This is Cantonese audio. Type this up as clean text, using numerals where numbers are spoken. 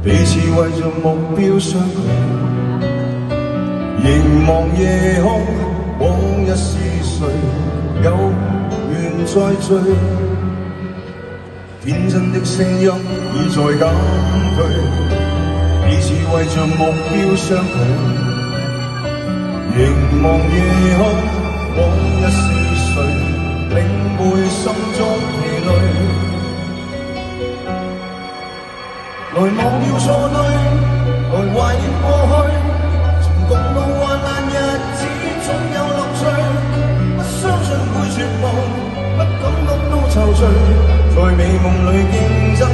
彼此為着目標相距，凝望夜空，往日是誰有緣再聚？天真的聲音已在減退，彼此為着目標相距，凝望夜空，往日是誰領會心中疲累？來忘掉錯對，來懷念過去，曾共度患難日子總有樂趣。不相信會絕望，不感覺到愁緒，在美夢裏競爭。